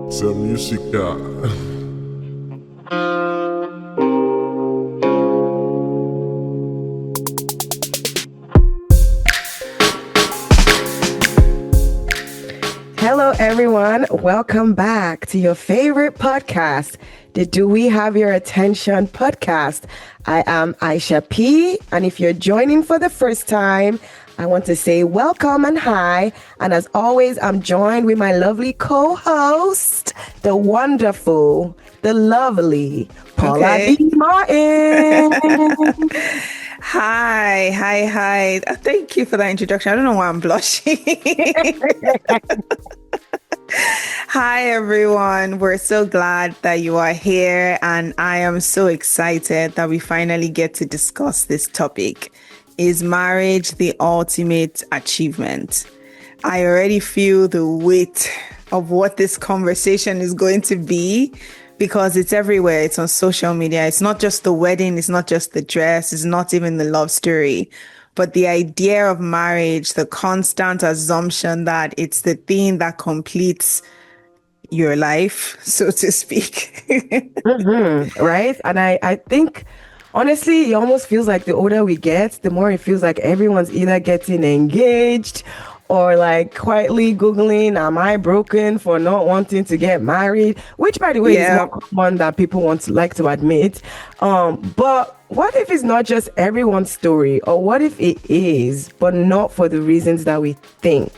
C'est musica. Hello, everyone. Welcome back to your favorite podcast, the Do We Have Your Attention podcast. I am Aisha P. And if you're joining for the first time, I want to say welcome and hi. And as always, I'm joined with my lovely co-host, the wonderful, the lovely Paula B. Martin. Hi. Thank you for that introduction. I don't know why I'm blushing. Hi, everyone. We're so glad that you are here, and I am so excited that we finally get to discuss this topic. Is marriage the ultimate achievement? I already feel the weight of what this conversation is going to be because it's everywhere. It's on social media. It's not just the wedding. It's not just the dress. It's not even the love story. But the idea of marriage, the constant assumption that it's the thing that completes your life, so to speak. Right? And I think, honestly, it almost feels like the older we get, the more it feels like everyone's either getting engaged or like quietly Googling, am I broken for not wanting to get married? Which, by the way, is more common than people like to admit. But what if it's not just everyone's story? Or what if it is, but not for the reasons that we think?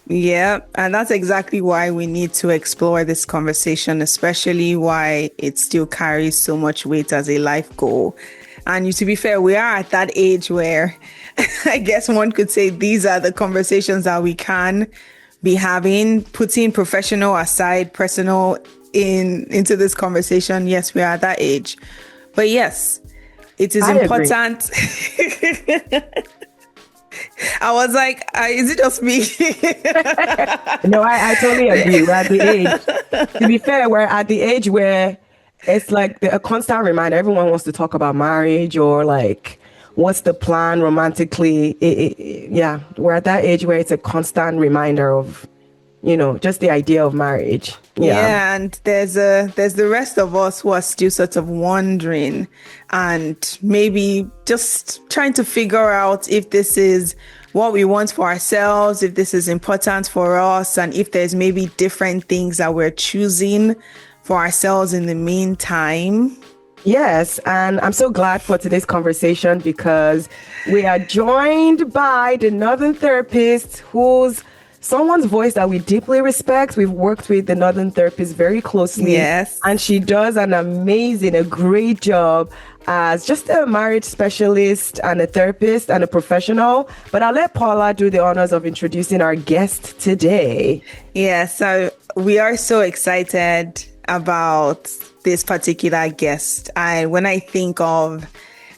Yeah, and that's exactly why we need to explore this conversation, especially why it still carries so much weight as a life goal. And to be fair, we are at that age where I guess one could say these are the conversations that we can be having, putting professional aside, personal into this conversation. Yes, we are at that age. But yes, it is important. I was like, is it just me? No, I totally agree. We're at the age, to be fair, we're at the age where it's like a constant reminder. Everyone wants to talk about marriage or like, what's the plan romantically? Yeah, we're at that age where it's a constant reminder of, just the idea of marriage. Yeah, and there's the rest of us who are still sort of wondering and maybe just trying to figure out if this is what we want for ourselves, if this is important for us, and if there's maybe different things that we're choosing for ourselves in the meantime. Yes, and I'm so glad for today's conversation because we are joined by the Northern therapist who's someone's voice that we deeply respect. We've worked with the Northern therapist very closely. Yes. And she does a great job as just a marriage specialist and a therapist and a professional. But I'll let Paula do the honors of introducing our guest today. Yeah, so we are so excited about this particular guest. When I think of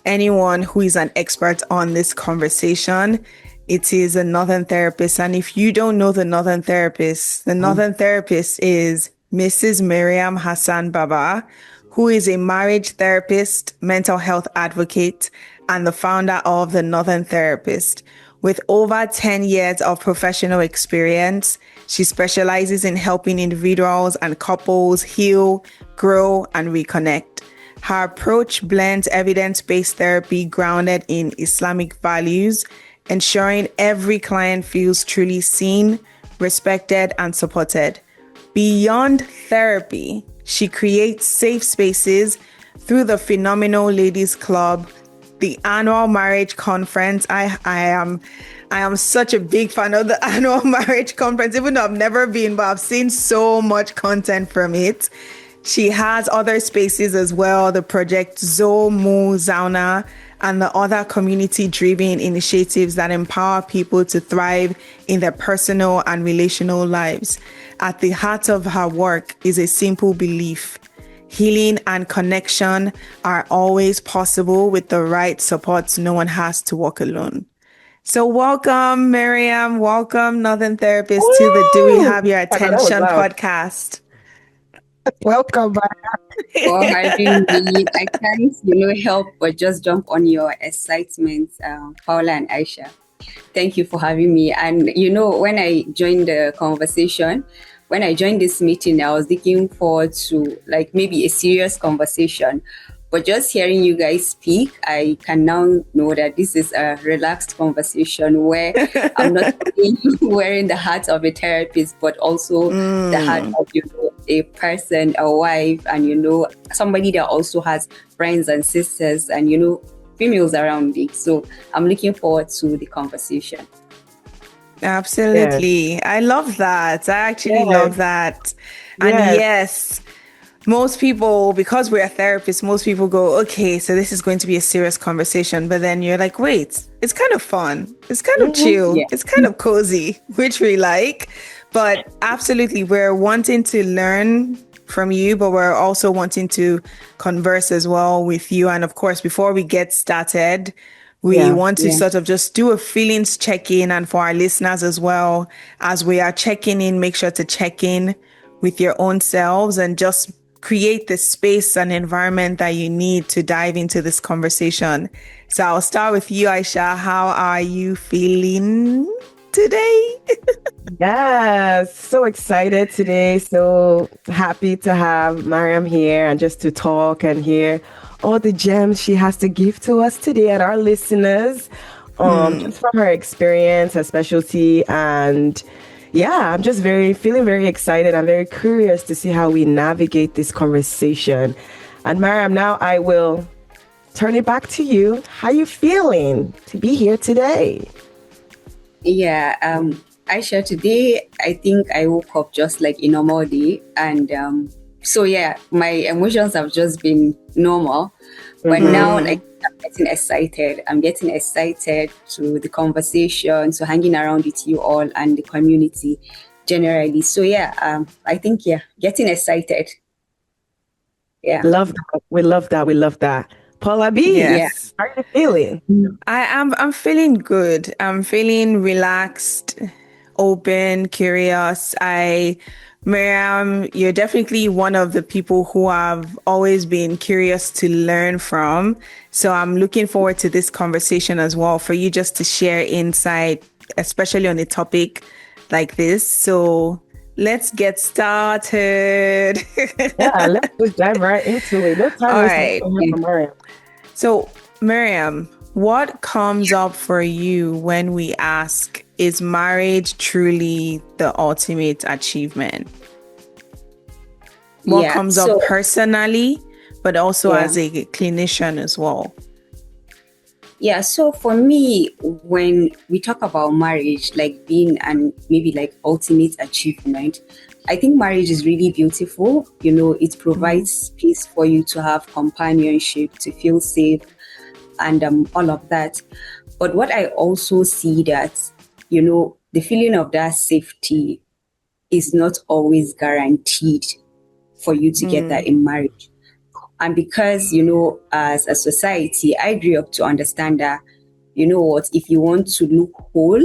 anyone who is an expert on this conversation, it is a Northern therapist. And if you don't know the Northern therapist is Mrs. Miriam Hassan Baba, who is a marriage therapist, mental health advocate, and the founder of the Northern Therapist. With over 10 years of professional experience, she specializes in helping individuals and couples heal, grow, and reconnect. Her approach blends evidence-based therapy grounded in Islamic values, ensuring every client feels truly seen, respected, and supported. Beyond therapy, she creates safe spaces through the phenomenal Ladies Club, the annual marriage conference. I am such a big fan of the annual marriage conference, even though I've never been, but I've seen so much content from it. She has other spaces as well, the Project Zomu Zauna, and the other community-driven initiatives that empower people to thrive in their personal and relational lives. At the heart of her work is a simple belief: healing and connection are always possible with the right support. No one has to walk alone. So welcome, Miriam. Welcome, Northern Therapist, to the Do We Have Your Attention podcast. Welcome back. For having me. I can't, help but just jump on your excitement, Paula and Aisha. Thank you for having me. And, when I joined the conversation, when I joined this meeting, I was looking forward to like maybe a serious conversation. But just hearing you guys speak, I can now know that this is a relaxed conversation where I'm not only wearing the hat of a therapist, but also the hat of, a person, a wife, and, somebody that also has friends and sisters and, females around me. So I'm looking forward to the conversation. Absolutely. I love that. I actually love that. And yes, most people, because we're therapists, most people go, okay, so this is going to be a serious conversation. But then you're like, wait, it's kind of fun. It's kind of chill. Yeah. It's kind of cozy, which we like. But absolutely, we're wanting to learn from you, but we're also wanting to converse as well with you. And of course, before we get started, we want to sort of just do a feelings check-in. And for our listeners as well, as we are checking in, make sure to check in with your own selves and just create the space and environment that you need to dive into this conversation. So I'll start with you, Aisha. How are you feeling today? Yes, so excited today. So happy to have Mariam here and just to talk and hear all the gems she has to give to us today and our listeners, just from her experience, her specialty, and I'm just feeling very excited. I'm very curious to see how we navigate this conversation. And Mariam, now I will turn it back to you. How you feeling to be here today? Yeah, Aisha, today I think I woke up just like a normal day, and my emotions have just been normal. But now, like, I'm getting excited to the conversation, to hanging around with you all and the community generally. So I think getting excited. Yeah, love that. We love that. We love that. Paula B, Yes. how are you feeling? I'm feeling good. I'm feeling relaxed, open, curious. Miriam, you're definitely one of the people who I've always been curious to learn from. So I'm looking forward to this conversation as well, for you just to share insight, especially on a topic like this. So let's get started. Let's just dive right into it. No time All wasting right. for Mariam. So, Miriam, what comes up for you when we ask, is marriage truly the ultimate achievement? What comes up personally, but also as a clinician as well? Yeah, so for me, when we talk about marriage, like being and maybe like ultimate achievement, I think marriage is really beautiful. It provides space for you to have companionship, to feel safe, and all of that. But what I also see that, the feeling of that safety is not always guaranteed for you to get that in marriage. And because, as a society, I grew up to understand that, if you want to look whole,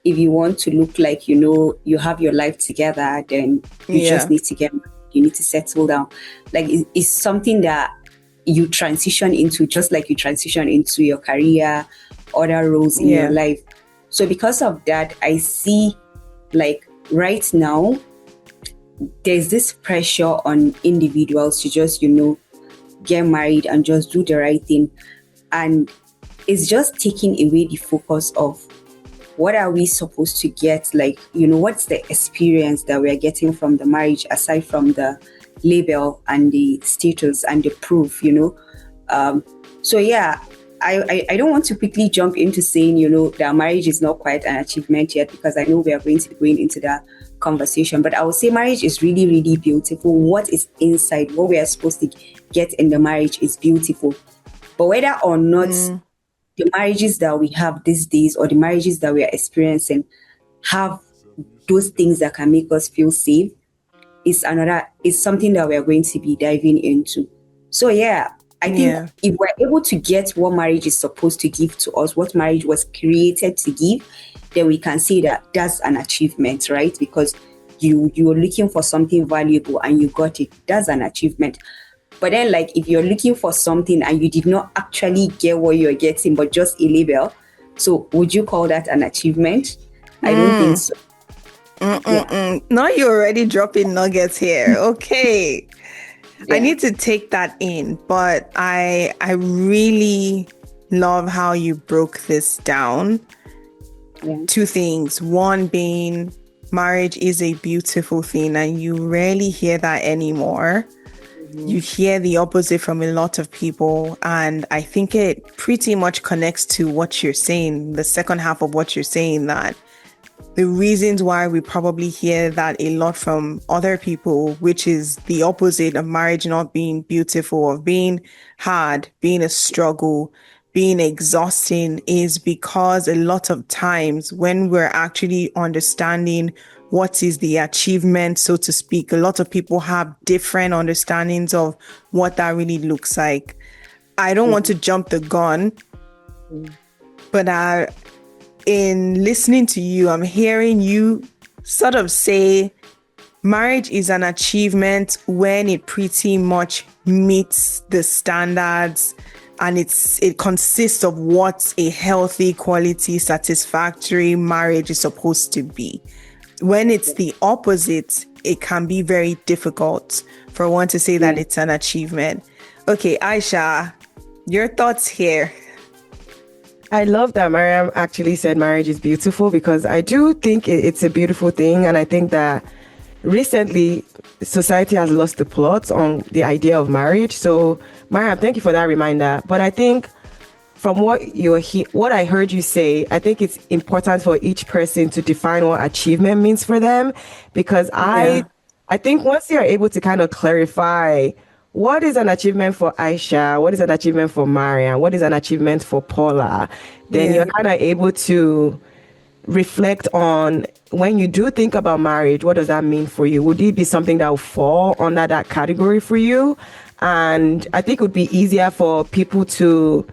if you want to look like, you have your life together, then you just need to you need to settle down. Like it's something that you transition into, just like you transition into your career, other roles in your life. So because of that, I see like right now, there's this pressure on individuals to just, get married and just do the right thing. And it's just taking away the focus of what are we supposed to get? Like, what's the experience that we're getting from the marriage aside from the label and the status and the proof, I don't want to quickly jump into saying, that marriage is not quite an achievement yet, because I know we are going to be going into that conversation. But I would say marriage is really, really beautiful. What is inside, what we are supposed to get in the marriage is beautiful. But whether or not the marriages that we have these days or the marriages that we are experiencing have those things that can make us feel safe is something that we are going to be diving into. So I think if we're able to get what marriage is supposed to give to us, what marriage was created to give, then we can say that that's an achievement, right? Because you were looking for something valuable and you got it. That's an achievement. But then, like, if you're looking for something and you did not actually get what you're getting, but just a label, so would you call that an achievement? I don't think so. Now you're already dropping nuggets here. Okay. I Yeah. need to take that in, but I really love how you broke this down. Yeah. Two things. One being marriage is a beautiful thing, and you rarely hear that anymore. You hear the opposite from a lot of people, and I think it pretty much connects to what you're saying, the second half of what you're saying, that the reasons why we probably hear that a lot from other people, which is the opposite of marriage not being beautiful, of being hard, being a struggle, being exhausting, is because a lot of times when we're actually understanding what is the achievement, so to speak, a lot of people have different understandings of what that really looks like. I don't want to jump the gun, but in listening to you, I'm hearing you sort of say marriage is an achievement when it pretty much meets the standards and it consists of what a healthy, quality, satisfactory marriage is supposed to be. When it's the opposite, it can be very difficult for one to say that it's an achievement. Okay, Aisha, your thoughts here. I love that Mariam actually said marriage is beautiful, because I do think it's a beautiful thing. And I think that recently society has lost the plot on the idea of marriage. So Mariam, thank you for that reminder. But I think from what I heard you say, I think it's important for each person to define what achievement means for them, because I think once you're able to kind of clarify what is an achievement for Aisha, what is an achievement for Mariam, what is an achievement for Paula, then you're kind of able to reflect on, when you do think about marriage, what does that mean for you? Would it be something that will fall under that category for you? And I think it would be easier for people to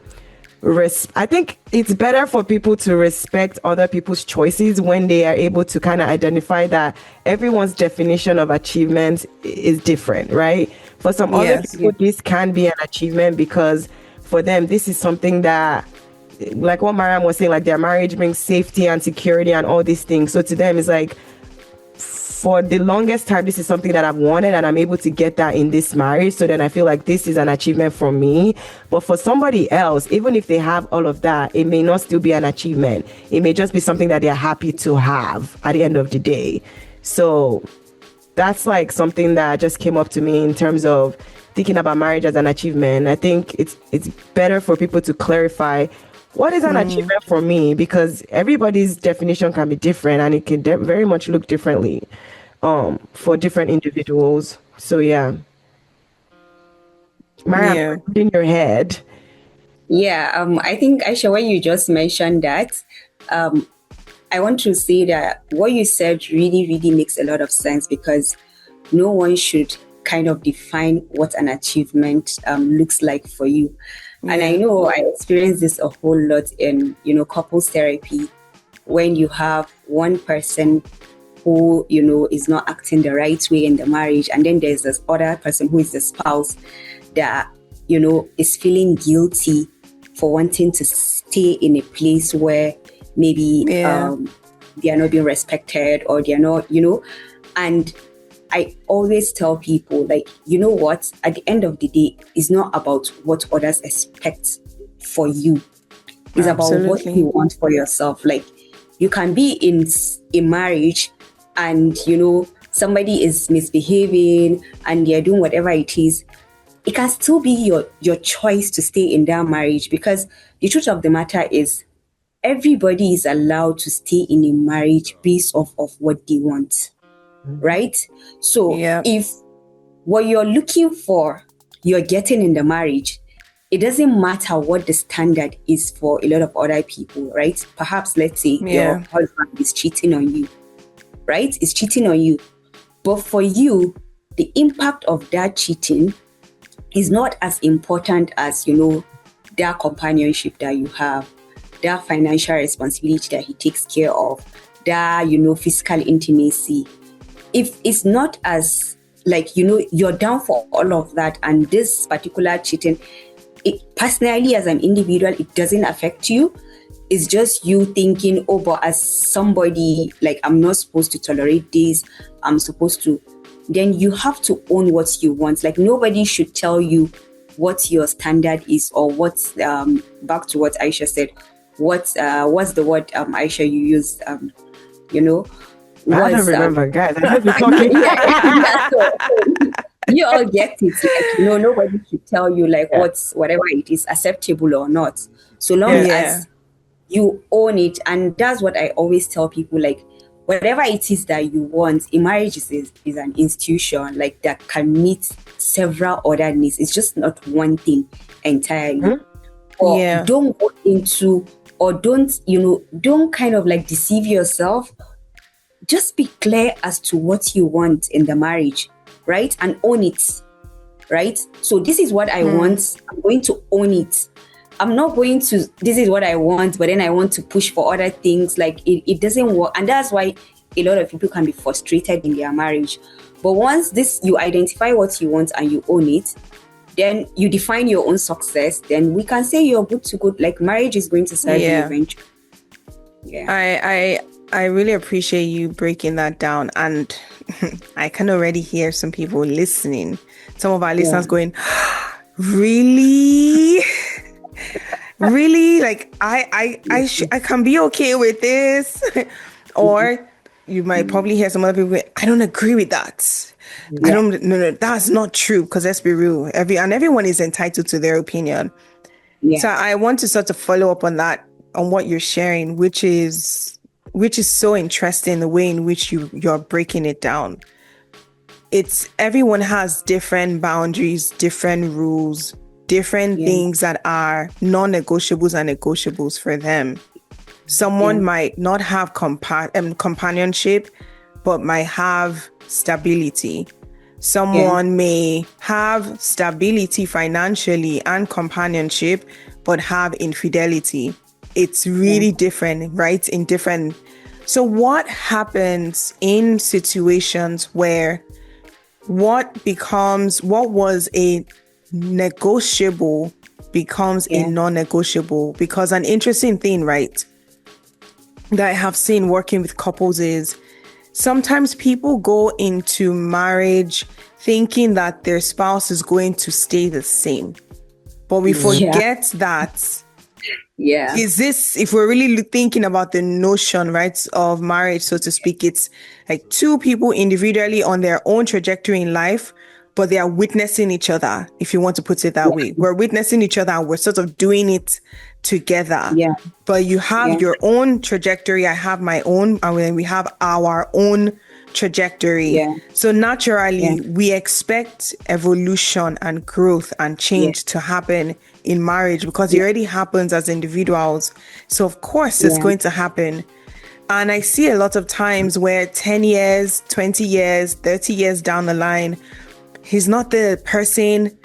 I think it's better for people to respect other people's choices when they are able to kind of identify that everyone's definition of achievement is different, right? For some other people, this can be an achievement because for them, this is something that, like what Mariam was saying, like their marriage brings safety and security and all these things. So to them, it's like, for the longest time, this is something that I've wanted and I'm able to get that in this marriage. So then I feel like this is an achievement for me. But for somebody else, even if they have all of that, it may not still be an achievement. It may just be something that they're happy to have at the end of the day. So that's like something that just came up to me in terms of thinking about marriage as an achievement. I think it's better for people to clarify what is an achievement for me, because everybody's definition can be different and it can very much look differently for different individuals. So yeah. Mariam, in your head. Yeah, I think, Aisha, when you just mentioned that, I want to say that what you said really, really makes a lot of sense, because no one should kind of define what an achievement looks like for you. And I know I experienced this a whole lot in, couples therapy, when you have one person who, is not acting the right way in the marriage. And then there's this other person who is the spouse that, is feeling guilty for wanting to stay in a place where maybe they are not being respected, or they're not, and I always tell people, like, you know what, at the end of the day, it's not about what others expect for you. It's about what you want for yourself. Like, you can be in a marriage and, somebody is misbehaving and they're doing whatever it is. It can still be your choice to stay in that marriage, because the truth of the matter is everybody is allowed to stay in a marriage based off of what they want. Right? So if what you're looking for, you're getting in the marriage, it doesn't matter what the standard is for a lot of other people, right? Perhaps, let's say your husband is cheating on you, right? Is cheating on you. But for you, the impact of that cheating is not as important as, that companionship that you have, that financial responsibility that he takes care of, that, physical intimacy. If it's not as, like, you're down for all of that, and this particular cheating, it personally as an individual, it doesn't affect you, it's just you thinking, oh, but as somebody, like, I'm not supposed to tolerate this, I'm supposed to, then you have to own what you want. Like, nobody should tell you what your standard is, or what, back to what Aisha said, what's the word, Aisha, you used, you know, I don't was, remember, guys. I just be talking. so you all get it. Like, nobody should tell you, like, whatever it is acceptable or not, so long as you own it. And that's what I always tell people, like, whatever it is that you want, a marriage is an institution, like, that can meet several other needs. It's just not one thing entirely. Or don't go into, or don't kind of like deceive yourself. Just be clear as to what you want in the marriage, right? And own it, right? So this is what I want. I'm going to own it. I'm not going to, this is what I want, but then I want to push for other things. Like, it doesn't work. And that's why a lot of people can be frustrated in their marriage. But once you identify what you want and you own it, then you define your own success, then we can say you're good to go. Like, marriage is going to serve you eventually. Yeah. I really appreciate you breaking that down. And I can already hear some people listening. Some of our listeners going, really? Really? Like, I can be okay with this. Or you might probably hear some other people going, I don't agree with that. No, that's not true. Because let's be real. Everyone is entitled to their opinion. Yeah. So I want to sort of follow up on that, on what you're sharing, which is so interesting, the way in which you're breaking it down. It's everyone has different boundaries, different rules, different things that are non-negotiables and negotiables for them. Someone might not have companionship, but might have stability. Someone may have stability financially and companionship, but have infidelity. It's really different, right? So what happens in situations where what was a negotiable becomes a non-negotiable? Because an interesting thing, right, that I have seen working with couples is sometimes people go into marriage thinking that their spouse is going to stay the same. But we forget that. Yeah. Is this, if we're really thinking about the notion, right, of marriage, so to speak, it's like two people individually on their own trajectory in life, but they are witnessing each other, if you want to put it that way. We're witnessing each other and we're sort of doing it together. Yeah. But you have your own trajectory, I have my own, and then we have our own trajectory. Yeah. So naturally, we expect evolution and growth and change to happen in marriage, because it already happens as individuals. So of course it's going to happen. And I see a lot of times where 10 years, 20 years, 30 years down the line, he's not the person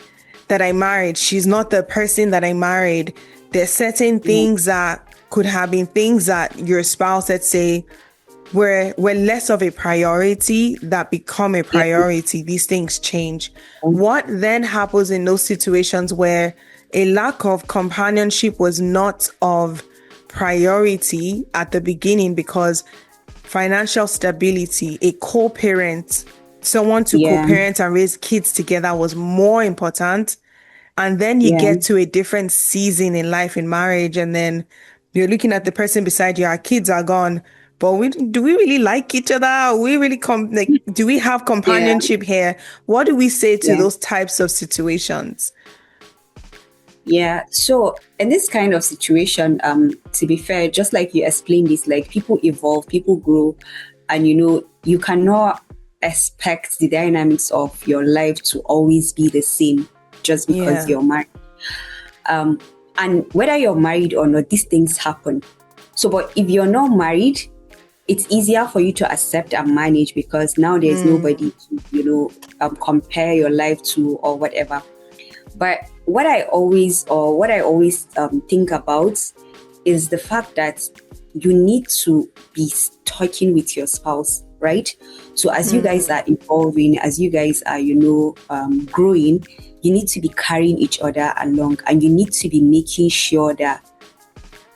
that I married. She's not the person that I married. There's certain things that could have been things that your spouse, let's say, were less of a priority that become a priority. These things change. What then happens in those situations where a lack of companionship was not of priority at the beginning because financial stability, a co-parent, someone to co-parent and raise kids together was more important. And then you get to a different season in life, in marriage, and then you're looking at the person beside you, our kids are gone, but do we really like each other? Are we really do we have companionship here? What do we say to those types of situations? Yeah, so in this kind of situation, to be fair, just like you explained this, like, people evolve, people grow, and you cannot expect the dynamics of your life to always be the same just because you're married. And whether you're married or not, these things happen. So, but if you're not married, it's easier for you to accept and manage because now there's nobody to, compare your life to or whatever. But what I always think about is the fact that you need to be talking with your spouse, right? So as you guys are evolving, as you guys are, growing, you need to be carrying each other along, and you need to be making sure that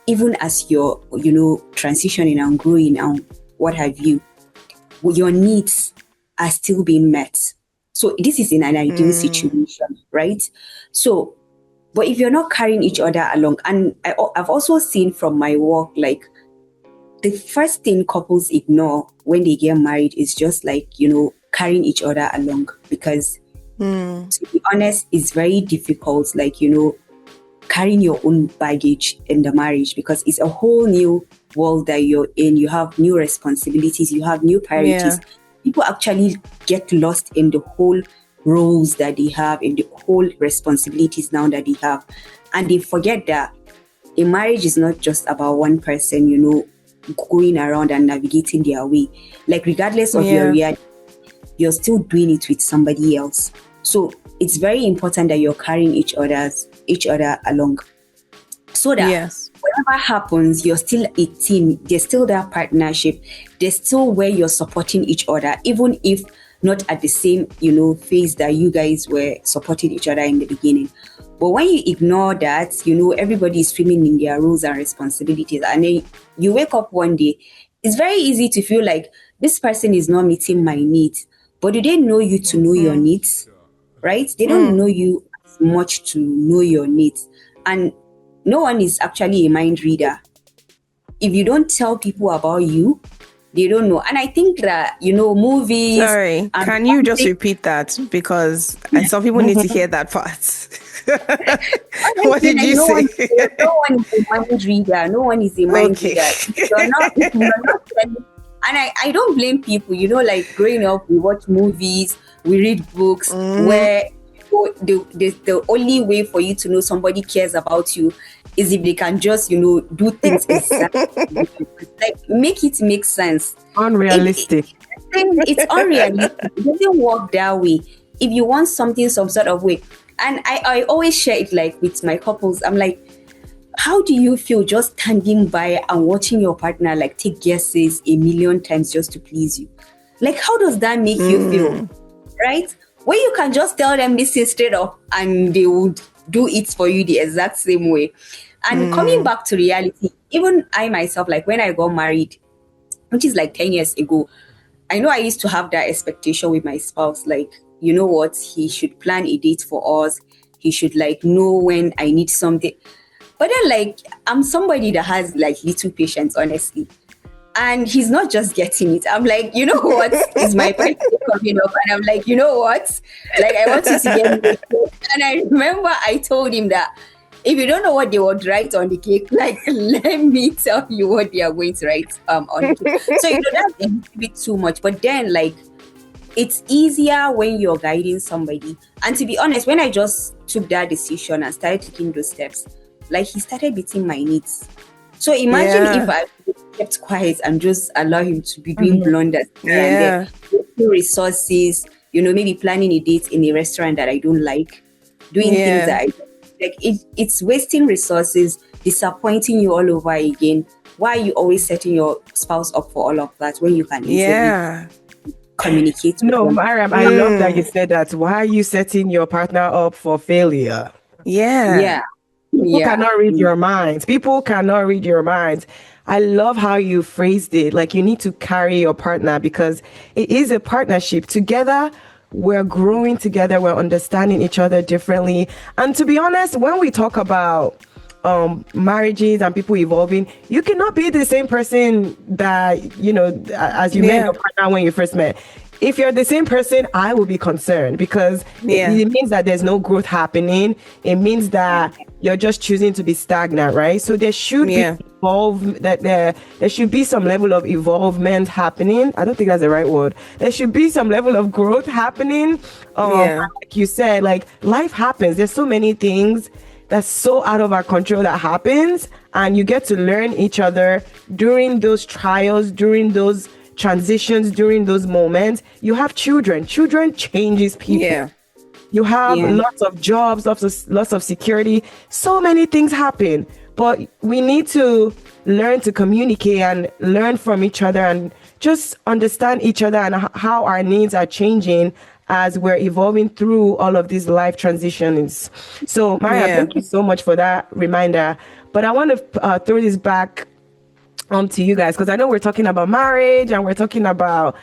even as you're, transitioning and growing and what have you, your needs are still being met. So this is in an ideal situation, right? So, but if you're not carrying each other along, and I've also seen from my work, like the first thing couples ignore when they get married is just like, carrying each other along, because to be honest, it's very difficult, like, carrying your own baggage in the marriage, because it's a whole new world that you're in. You have new responsibilities, you have new priorities. People actually get lost in the whole roles that they have, in the whole responsibilities now that they have. And they forget that a marriage is not just about one person, going around and navigating their way. Like, regardless of your reality, you're still doing it with somebody else. So it's very important that you're carrying each other along, so that whatever happens, you're still a team. There's still that partnership. There's still where you're supporting each other, even if not at the same, phase that you guys were supporting each other in the beginning. But when you ignore that, everybody is swimming in their roles and responsibilities, and then you wake up one day, it's very easy to feel like this person is not meeting my needs. But do they know you to know your needs? Right? They don't know you as much to know your needs. And no one is actually a mind reader. If you don't tell people about you, they don't know. And I think that, movies... Sorry, can you just repeat that? Because some people need to hear that part. What did you say? No one is a mind reader. No one is a mind reader. You're not and I don't blame people, like growing up, we watch movies, we read books, where the only way for you to know somebody cares about you is if they can just, do things exactly. Like, make it make sense. Unrealistic. It's unrealistic. It doesn't work that way. If you want something some sort of way, and I always share it, like, with my couples, I'm like, how do you feel just standing by and watching your partner, like, take guesses a million times just to please you? Like, how does that make you feel? Right? When you can just tell them this is straight up and they would do it for you the exact same way. And coming back to reality, even I myself, like, when I got married, which is like 10 years ago, I know I used to have that expectation with my spouse, like, you know what, he should plan a date for us. He should, like, know when I need something. But then, like, I'm somebody that has, like, little patience, honestly. And he's not just getting it. I'm like, you know what? Is my birthday coming up? And I'm like, you know what? Like, I want you to get me a cake. And I remember I told him that if you don't know what they would write on the cake, like, let me tell you what they are going to write on the cake. So, that's a little bit too much. But then, like, it's easier when you're guiding somebody. And to be honest, when I just took that decision and started taking those steps, like, he started meeting my needs. So imagine if I kept quiet and just allow him to be doing blunders and resources, maybe planning a date in a restaurant that I don't like, doing things that I don't like. It's wasting resources, disappointing you all over again. Why are you always setting your spouse up for all of that when you can easily communicate? No, Mariam, I love that you said that. Why are you setting your partner up for failure? People cannot read your minds. People cannot read your minds. I love how you phrased it. Like, you need to carry your partner, because it is a partnership. Together, we're growing together. We're understanding each other differently. And to be honest, when we talk about marriages and people evolving, you cannot be the same person that, as you met your partner when you first met. If you're the same person, I will be concerned, because it means that there's no growth happening. It means that you're just choosing to be stagnant, right? So there should be there should be some level of evolvement happening. I don't think that's the right word. There should be some level of growth happening. Like you said, like, life happens. There's so many things that's so out of our control that happens, and you get to learn each other during those trials, during those transitions, during those moments. You have children changes people. You have lots of jobs, lots of security. So many things happen, but we need to learn to communicate and learn from each other and just understand each other and how our needs are changing as we're evolving through all of these life transitions. So, Maria, Yeah. thank you so much for that reminder. But I want to throw this back to you guys, because I know we're talking about marriage and we're talking about,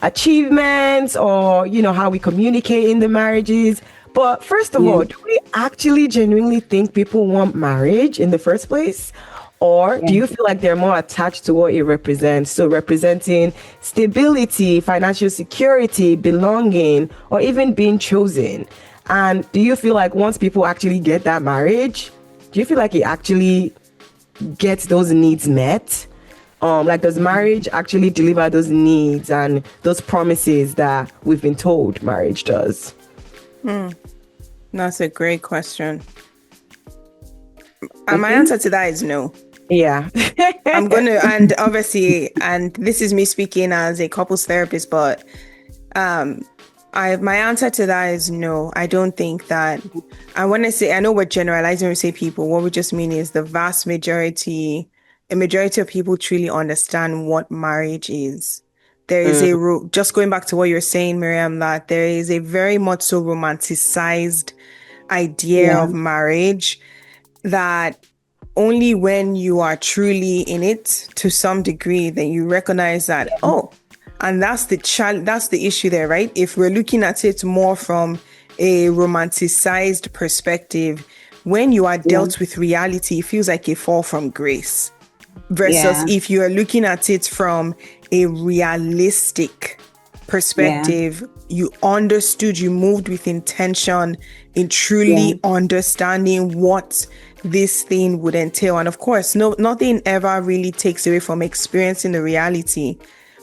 achievements, or how we communicate in the marriages. But first of Yeah. all, do we actually genuinely think people want marriage in the first place? Or do Yeah. you feel like they're more attached to what it represents? So representing stability, financial security, belonging, or even being chosen. And do you feel like once people actually get that marriage, do you feel like it actually get those needs met? Like, does marriage actually deliver those needs and those promises that we've been told marriage does? That's a great question. And my answer to that is no. Yeah. And obviously, and this is me speaking as a couples therapist, but my answer to that is no. I don't think that. I want to say, I know we're generalizing when we say people. What we just mean is the vast majority, a majority of people truly understand what marriage is. There is just going back to what you're saying, Miriam, that there is a very much so romanticized idea Yeah. of marriage that only when you are truly in it to some degree that you recognize that, and that's the issue there, right? If we're looking at it more from a romanticized perspective, when you are dealt with reality, it feels like a fall from grace. Versus if you are looking at it from a realistic perspective, you understood, you moved with intention in truly understanding what this thing would entail. And of course, nothing ever really takes away from experiencing the reality,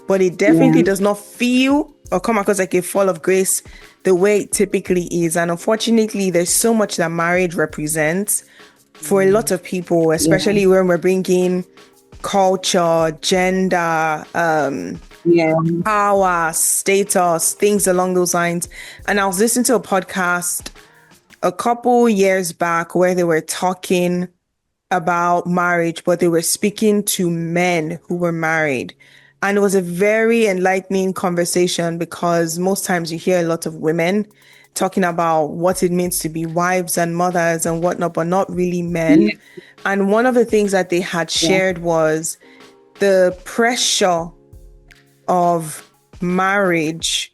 but it definitely does not feel or come across like a fall of grace the way it typically is. And unfortunately, there's so much that marriage represents for a lot of people, especially when we're bringing culture, gender, power, status, things along those lines. And I was listening to a podcast a couple years back where they were talking about marriage, but they were speaking to men who were married. And it was a very enlightening conversation because most times you hear a lot of women talking about what it means to be wives and mothers and whatnot, but not really men. And one of the things that they had shared was the pressure of marriage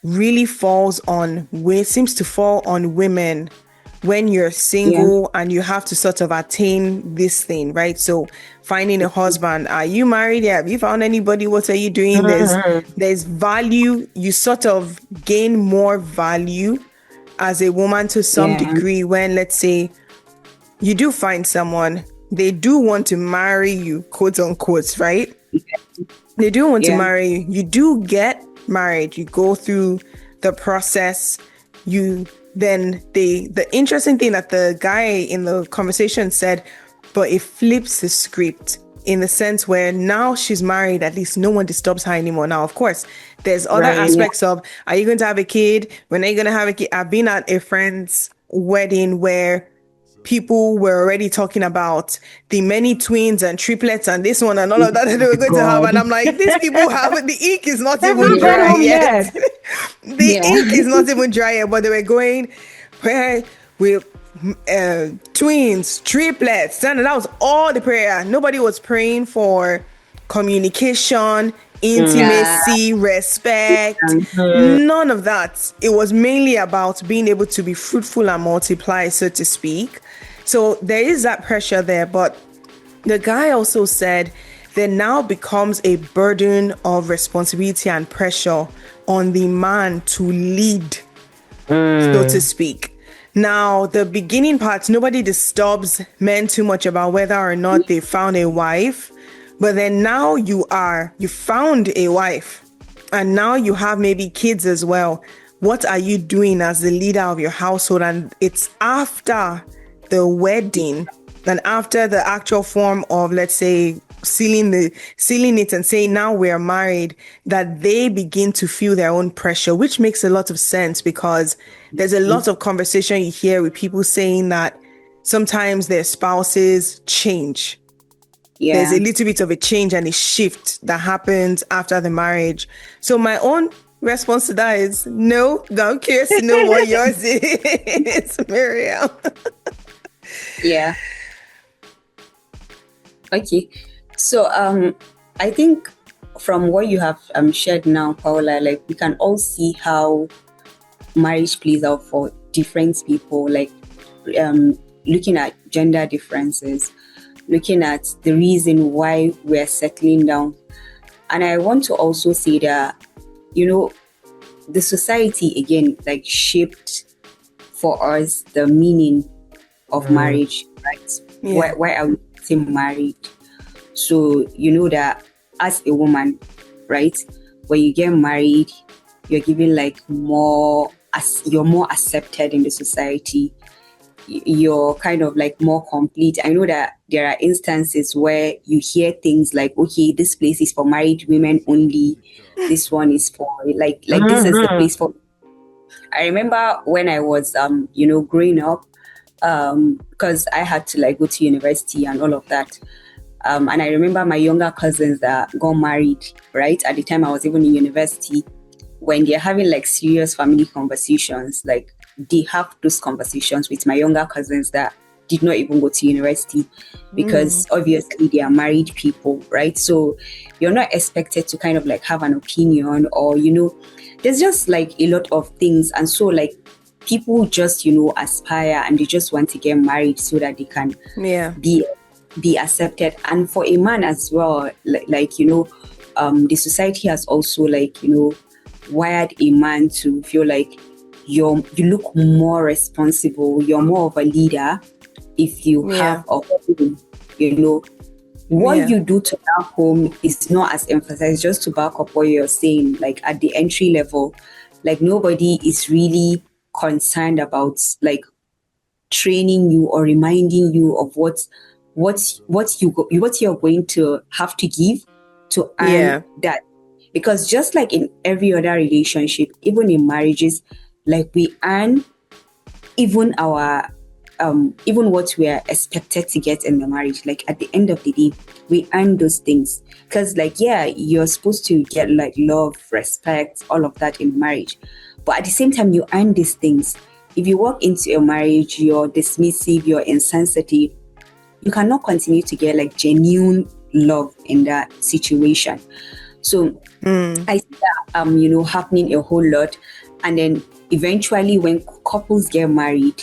really seems to fall on women when you're single and you have to sort of attain this thing, right? So finding a husband, are you married? Yeah. Have you found anybody? What are you doing? There's value. You sort of gain more value as a woman to some degree when, let's say, you do find someone, they do want to marry you, quote unquote, right? They do want to marry you. You do get married. You go through the process. The interesting thing that the guy in the conversation said, but it flips the script in the sense where now she's married, at least no one disturbs her anymore. Now, of course, there's other aspects of, are you going to have a kid? When are you going to have a kid? I've been at a friend's wedding where people were already talking about the many twins and triplets and this one and all of that they were going to have. And I'm like, these people haven't, the ink is not even dry yet. The ink is not even dry yet, but they were going with twins, triplets, and that was all the prayer. Nobody was praying for communication, intimacy, respect, none of that. It was mainly about being able to be fruitful and multiply, so to speak. So there is that pressure there, but the guy also said there now becomes a burden of responsibility and pressure on the man to lead, so to speak. Now, the beginning part, nobody disturbs men too much about whether or not they found a wife. But then now you found a wife and now you have maybe kids as well. What are you doing as the leader of your household? And it's after the wedding and after the actual form of, let's say, sealing it and saying now we're married, that they begin to feel their own pressure, which makes a lot of sense because there's a lot of conversation you hear with people saying that sometimes their spouses change. There's a little bit of a change and a shift that happens after the marriage. So my own response to that is no. I'm curious to know what yours is, Miriam. Yeah. Okay. So I think from what you have shared now, Paula, like we can all see how marriage plays out for different people, like looking at gender differences, looking at the reason why we're settling down. And I want to also say that, you know, the society again like shaped for us the meaning of marriage, right? Yeah. Why are we getting married? So you know that as a woman, right, when you get married, you're given like more, as you're more accepted in the society. You're kind of like more complete. I know that there are instances where you hear things like, okay, this place is for married women only. This one is for like this is the place for. I remember when I was growing up, because I had to like go to university and all of that. And I remember my younger cousins that got married, right? At the time I was even in university, when they're having like serious family conversations, like they have those conversations with my younger cousins that did not even go to university, because obviously they are married people, right? So you're not expected to kind of like have an opinion, or there's just like a lot of things. And so like people just aspire and they just want to get married so that they can be accepted. And for a man as well, the society has also like wired a man to feel like you look more responsible, you're more of a leader if you have a home. What you do to that home is not as emphasized. Just to back up what you're saying, like at the entry level, like nobody is really concerned about like training you or reminding you of what you're going to have to give to earn that. Because just like in every other relationship, even in marriages, like we earn even our even what we are expected to get in the marriage. Like at the end of the day, we earn those things. Because like, yeah, you're supposed to get like love, respect, all of that in marriage. But at the same time, you earn these things. If you walk into a marriage, you're dismissive, you're insensitive, you cannot continue to get like genuine love in that situation. So I see that happening a whole lot. And then eventually when couples get married,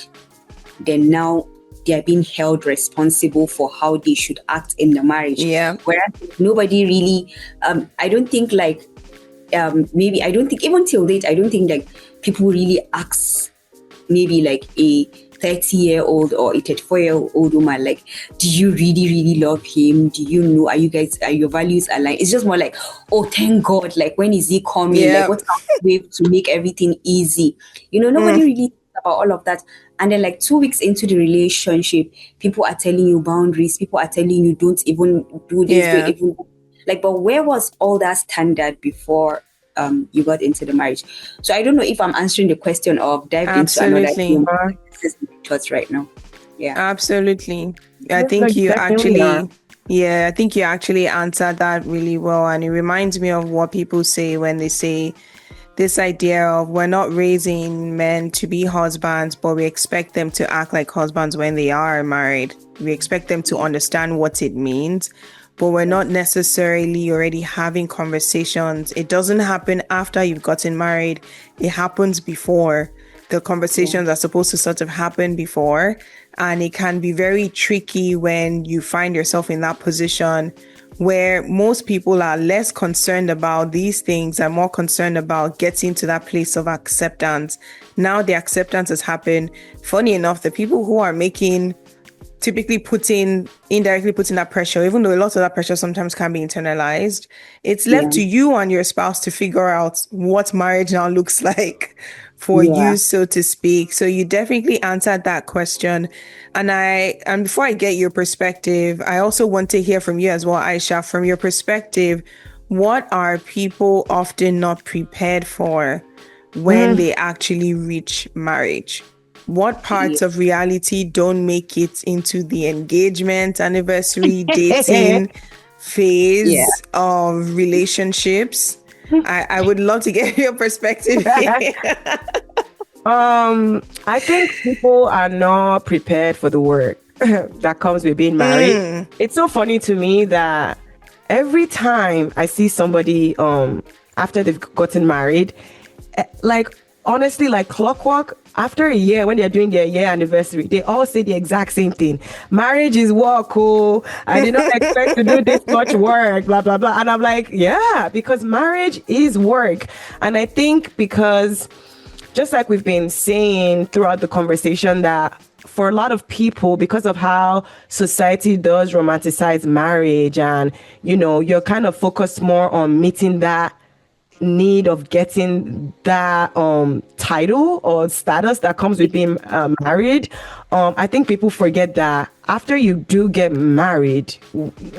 then now they are being held responsible for how they should act in the marriage. Yeah. Whereas nobody really, I don't think like, maybe I don't think even till date, I don't think like people really ask maybe like a 30-year-old or a 34-year-old woman, like, do you really, really love him? Do you know, are your values aligned? It's just more like, oh, thank God, like when is he coming? Like what kind of way to make everything easy? Nobody really thinks about all of that. And then like 2 weeks into the relationship, people are telling you boundaries. People are telling you don't even do this, don't even like, but where was all that standard before you got into the marriage? So I don't know if I'm answering the question of dive into another thing. This is my thoughts right now. Yeah, absolutely. I think you actually answered that really well, and it reminds me of what people say when they say this idea of we're not raising men to be husbands, but we expect them to act like husbands when they are married. We expect them to understand what it means, but we're not necessarily already having conversations. It doesn't happen after you've gotten married. It happens before. The conversations are supposed to sort of happen before. And it can be very tricky when you find yourself in that position where most people are less concerned about these things and more concerned about getting to that place of acceptance. Now the acceptance has happened. Funny enough, the people who are typically indirectly putting that pressure, even though a lot of that pressure sometimes can be internalized, it's left to you and your spouse to figure out what marriage now looks like for you, so to speak. So you definitely answered that question. And before I get your perspective, I also want to hear from you as well, Aisha, from your perspective, what are people often not prepared for when they actually reach marriage? What parts of reality don't make it into the engagement, anniversary, dating phase of relationships? I would love to get your perspective here. I think people are not prepared for the work that comes with being married. It's so funny to me that every time I see somebody after they've gotten married, like honestly, like clockwork, after a year when they're doing their year anniversary, they all say the exact same thing. Marriage is work, oh, I did not expect to do this much work, blah blah blah. And I'm like, yeah, because marriage is work. And I think because just like we've been saying throughout the conversation, that for a lot of people, because of how society does romanticize marriage, and you're kind of focused more on meeting that need of getting that title or status that comes with being married. I think people forget that after you do get married,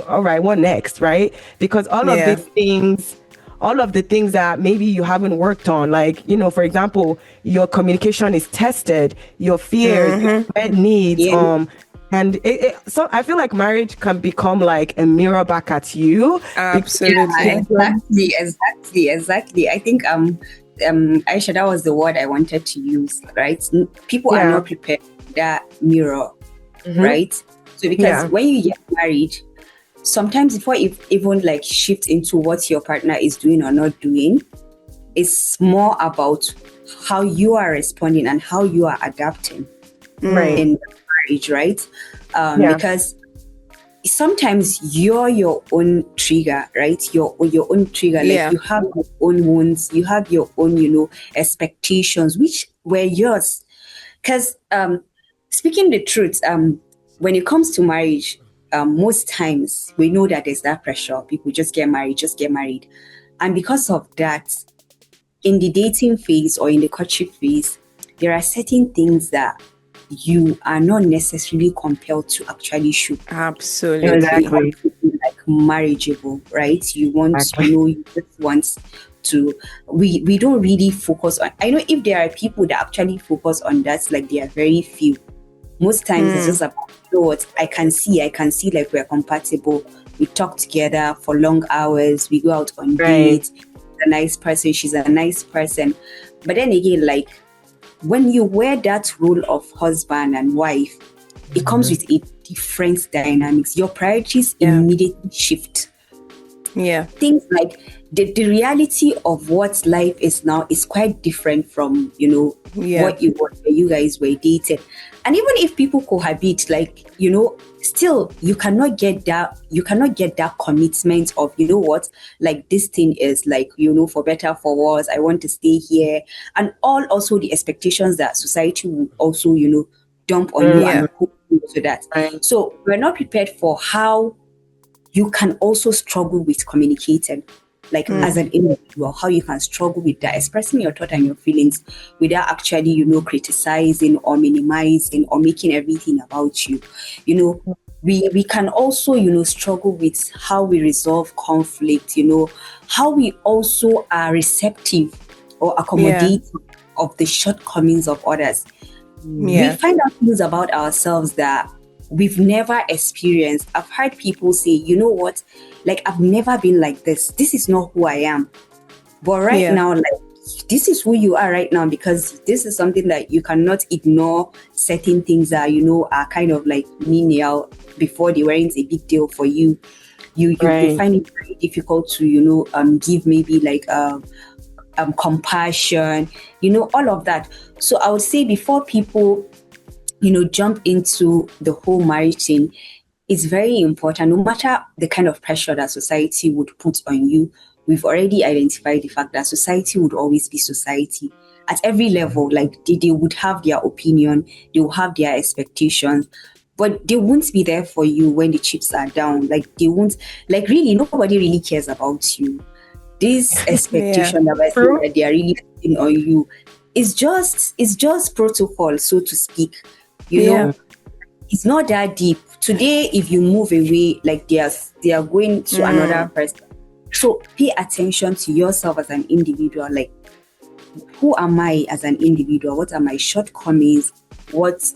all right, what next, right? Because all of these things, all of the things that maybe you haven't worked on, like, for example, your communication is tested, your fears, your needs, and so I feel like marriage can become like a mirror back at you. Absolutely. Yeah, exactly. I think Aisha, that was the word I wanted to use, right? People are not prepared for that mirror, right? So because when you get married, sometimes before even like shift into what your partner is doing or not doing, it's more about how you are responding and how you are adapting in marriage, right? Because sometimes you're your own trigger, right? Your own trigger. Like you have your own wounds, you have your own, expectations, which were yours. Because speaking the truth, when it comes to marriage, most times we know that there's that pressure. People just get married. And because of that, in the dating phase or in the courtship phase, there are certain things that you are not necessarily compelled to actually shoot. Absolutely. Exactly. Like marriageable, right? You want, you just want to, we don't really focus on, I know if there are people that actually focus on that, like they are very few. Most times it's just about, what I can see like we're compatible. We talk together for long hours. We go out on dates. He's a nice person. She's a nice person. But then again, like when you wear that role of husband and wife, it comes with a different dynamics. Your priorities immediately shift. Yeah. Things like the reality of what life is now is quite different from, what you guys were dated. And even if people cohabit, like, still you cannot get that commitment of, like this thing is like, for better, for worse, I want to stay here. And also the expectations that society will also, dump on you and put you to that. Right. So we're not prepared for how you can also struggle with communicating, like as an individual, how you can struggle with that, expressing your thought and your feelings without actually, criticizing or minimizing or making everything about you. We can also, struggle with how we resolve conflict, how we also are receptive or accommodating of the shortcomings of others. We find out things about ourselves that we've never experienced. I've heard people say, you know what, like I've never been like this. This is not who I am. But right now, like this is who you are right now, because this is something that you cannot ignore. Certain things that, are kind of like menial before they weren't a big deal for you. You find it very difficult to, give maybe like compassion, all of that. So I would say before people jump into the whole marriage thing, it's very important, no matter the kind of pressure that society would put on you. We've already identified the fact that society would always be society at every level. Like they would have their opinion, they will have their expectations, but they won't be there for you when the chips are down. Like they won't, like really, nobody really cares about you. This expectation that they are really putting on you is just protocol, so to speak. It's not that deep. Today, if you move away, like they are going to another person. So pay attention to yourself as an individual. Like, who am I as an individual? What are my shortcomings? What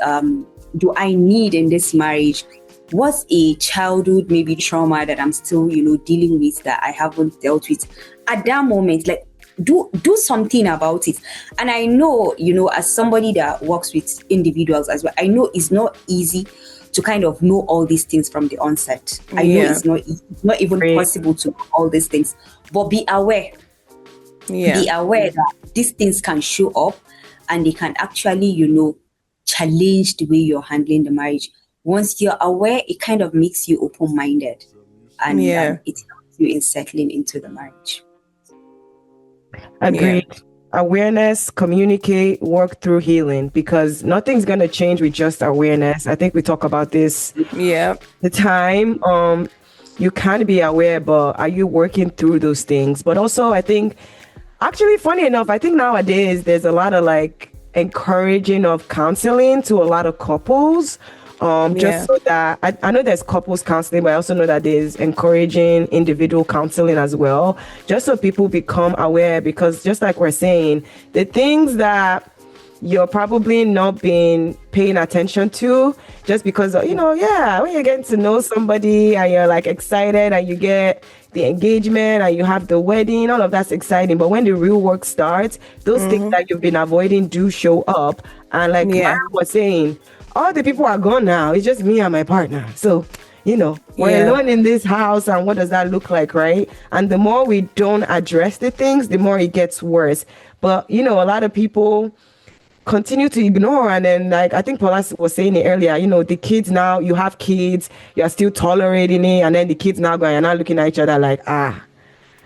do I need in this marriage? what's a childhood maybe trauma that I'm still, dealing with that I haven't dealt with at that moment? Like, do something about it. And I know, as somebody that works with individuals as well, I know it's not easy to kind of know all these things from the onset. I know it's not even possible to know all these things, but be aware. Be aware that these things can show up and they can actually, challenge the way you're handling the marriage. Once you're aware, it kind of makes you open-minded and it helps you in settling into the marriage. Agreed. Awareness, communicate, work through healing, because nothing's going to change with just awareness. I think we talk about this the time. You can be aware, but are you working through those things? But also, I think, actually, funny enough, I think nowadays there's a lot of like encouraging of counseling to a lot of couples. Just so that I know there's couples counseling, but I also know that there's encouraging individual counseling as well, just so people become aware, because just like we're saying, the things that you're probably not been paying attention to, just because, when you're getting to know somebody and you're like excited and you get the engagement and you have the wedding, all of that's exciting. But when the real work starts, those things that you've been avoiding do show up. And like Mara was saying, all the people are gone now. It's just me and my partner. So, we're alone in this house. And what does that look like, right? And the more we don't address the things, the more it gets worse. But, a lot of people continue to ignore. And then, like, I think Paula was saying it earlier, the kids now, you have kids, you're still tolerating it. And then the kids now going, you're not looking at each other like, I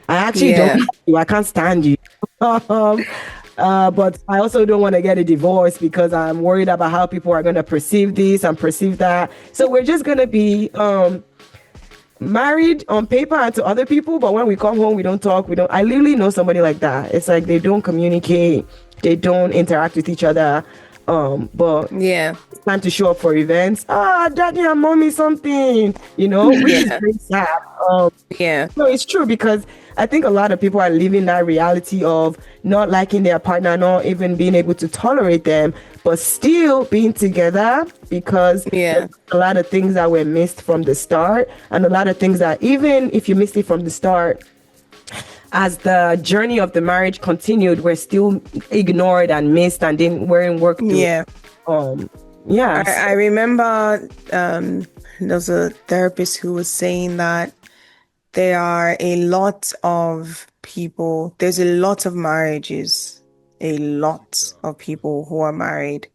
actually don't like you. I can't stand you. But I also don't want to get a divorce because I'm worried about how people are going to perceive this and perceive that. So we're just going to be married on paper and to other people. But when we come home, we don't talk. I literally know somebody like that. It's like they don't communicate. They don't interact with each other. But it's time to show up for events. Daddy and mommy something, which is very sad. No, it's true, because I think a lot of people are living that reality of not liking their partner, not even being able to tolerate them, but still being together, because a lot of things that were missed from the start, and a lot of things that even if you missed it from the start, as the journey of the marriage continued, we're still ignored and missed and weren't worked through. I remember there's a therapist who was saying that there are a lot of people, there's a lot of marriages, a lot of people who are married.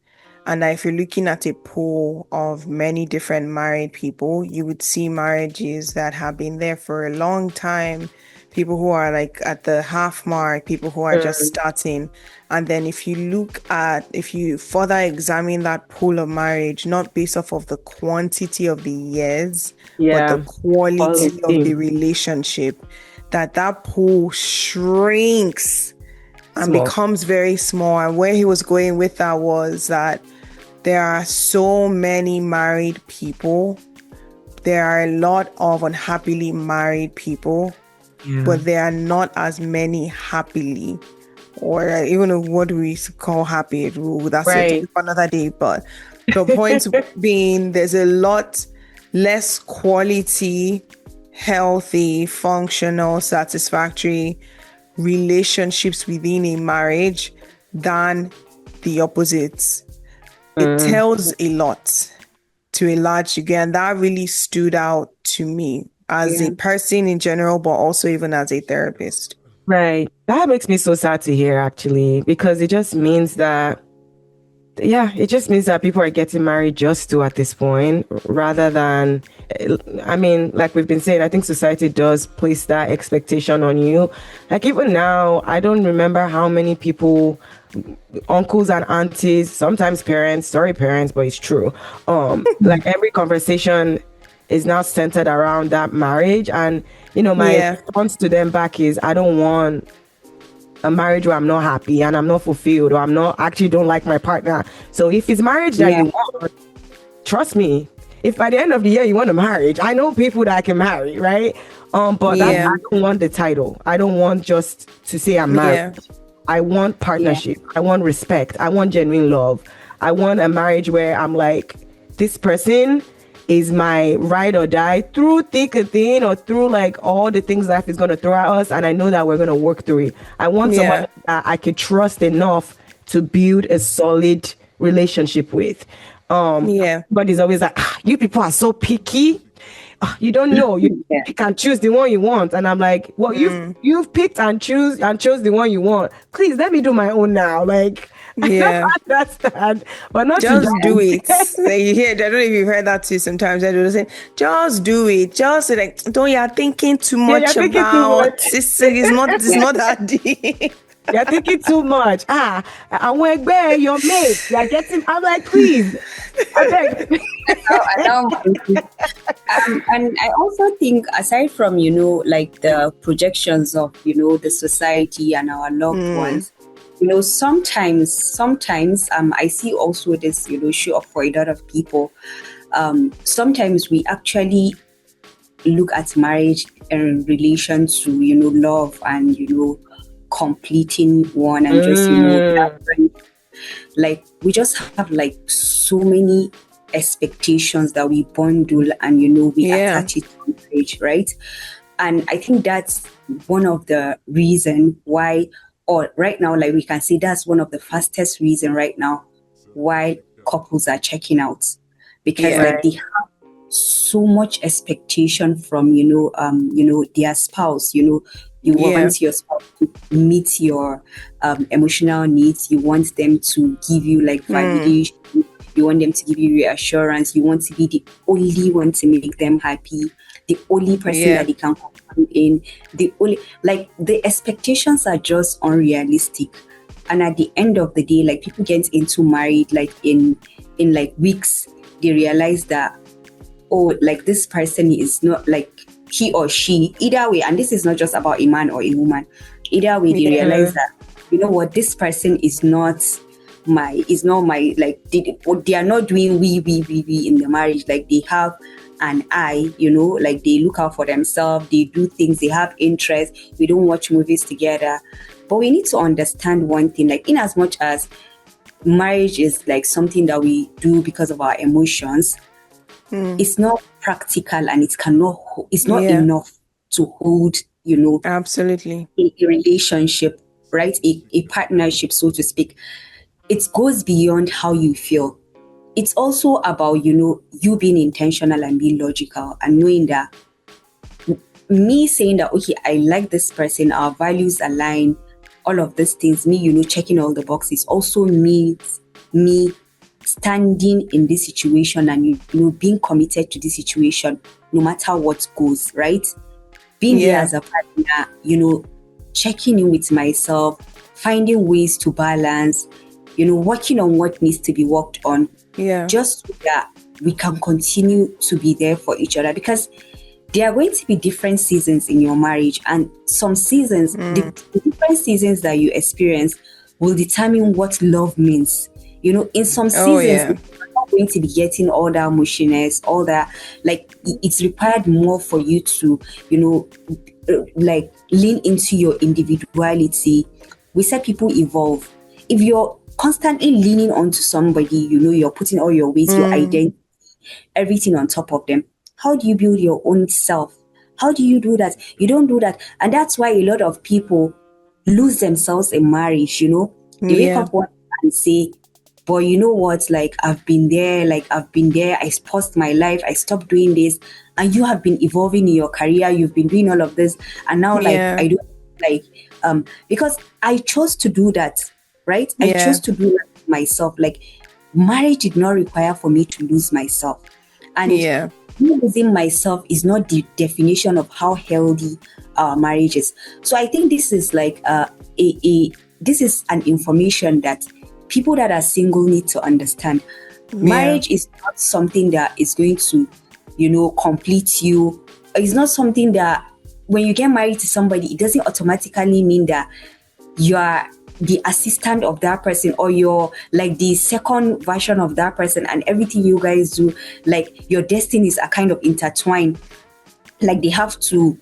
And if you're looking at a pool of many different married people, you would see marriages that have been there for a long time, people who are like at the half mark, people who are just starting. And then if you further examine that pool of marriage, not based off of the quantity of the years, but the quality of the relationship, that pool shrinks and becomes very small. And where he was going with that was that there are so many married people. There are a lot of unhappily married people, but there are not as many happily, or even what we call happy. That's it for another day. But the point being, there's a lot less quality, healthy, functional, satisfactory relationships within a marriage than the opposites. It tells a lot to a large degree, and that really stood out to me as a person in general, but also even as a therapist. Right. That makes me so sad to hear, actually, because it just means that people are getting married just to at this point, rather than, like we've been saying, I think society does place that expectation on you. Like even now, I don't remember how many people, uncles and aunties, sometimes parents, sorry parents, but it's true. Like every conversation is now centered around that marriage. And, my response to them back is, I don't want a marriage where I'm not happy and I'm not fulfilled, or don't like my partner. So if it's marriage that you want, trust me, if by the end of the year you want a marriage, I know people that I can marry, right? But I don't want the title. I don't want just to say I'm married. I want partnership. I want respect. I want genuine love. I want a marriage where I'm like, this person is my ride or die through thick and thin, or through like all the things life is going to throw at us. And I know that we're going to work through it. I want Yeah. someone that I can trust enough to build a solid relationship with. Yeah. But it's always like, you people are so picky. You don't know. You Yeah. pick and choose the one you want. And I'm like, well, you've picked and chose the one you want. Please let me do my own now. Like, I don't Yeah. understand. But not to Just do it. just Like, you hear, I don't know if you've heard that too sometimes. I do say, just do it. Just like, don't you're thinking too yeah, you're much thinking too about much. it's not that deep. You're thinking too much. I went where your mate. You're getting. I'm like, please, I beg. And I also think, aside from, like the projections of, the society and our loved ones, sometimes I see also this, show up for a lot of people. Sometimes we actually look at marriage in relation to, love and, completing one, and just, like we just have like so many expectations that we bundle and we attach it to marriage, right? And I think that's one of the reason why, or right now, like we can say that's one of the fastest reason right now why couples are checking out, because like they have so much expectation from their spouse. You want your spouse to meet your emotional needs. You want them to give you like validation. You want them to give you reassurance. You want to be the only one to make them happy, the only person that they can confide in, the only, like, the expectations are just unrealistic. And at the end of the day, like, people get into married like in like weeks, they realize that, oh, like, this person is not like he or she, either way. And this is not just about a man or a woman. Either way, they realize that, you know what, this person is not my, like, they are not doing we in the marriage. Like, they have an eye, like, they look out for themselves, they do things, they have interests. We don't watch movies together. But we need to understand one thing, like, in as much as marriage is like something that we do because of our emotions, it's not practical, and it's not enough to hold, Absolutely, a relationship, right? A partnership, so to speak. It goes beyond how you feel. It's also about, you being intentional and being logical, and knowing that me saying that, okay, I like this person, our values align, all of these things, me, checking all the boxes, also means me standing in this situation and, being committed to this situation, no matter what goes, right? Being there as a partner, checking in with myself, finding ways to balance, working on what needs to be worked on. Just so that we can continue to be there for each other, because there are going to be different seasons in your marriage, and some seasons, the different seasons that you experience will determine what love means. In some seasons, you're not going to be getting all that mushiness, all that, like, it's required more for you to, like, lean into your individuality. We said people evolve. If you're constantly leaning onto somebody, you're putting all your weight, your identity, everything on top of them, how do you build your own self? How do you do that? You don't do that. And that's why a lot of people lose themselves in marriage. They wake up one day and say, but you know what, like, I've been there, I paused my life, I stopped doing this, and you have been evolving in your career, you've been doing all of this, and now I do, like, because I chose to do that, right? I chose to do that myself. Like, marriage did not require for me to lose myself. And losing myself is not the definition of how healthy our marriage is. So I think this is like this is an information that people that are single need to understand. Marriage is not something that is going to, complete you. It's not something that when you get married to somebody, it doesn't automatically mean that you are the assistant of that person, or you're like the second version of that person, and everything you guys do, like, your destinies are kind of intertwined. Like, they have to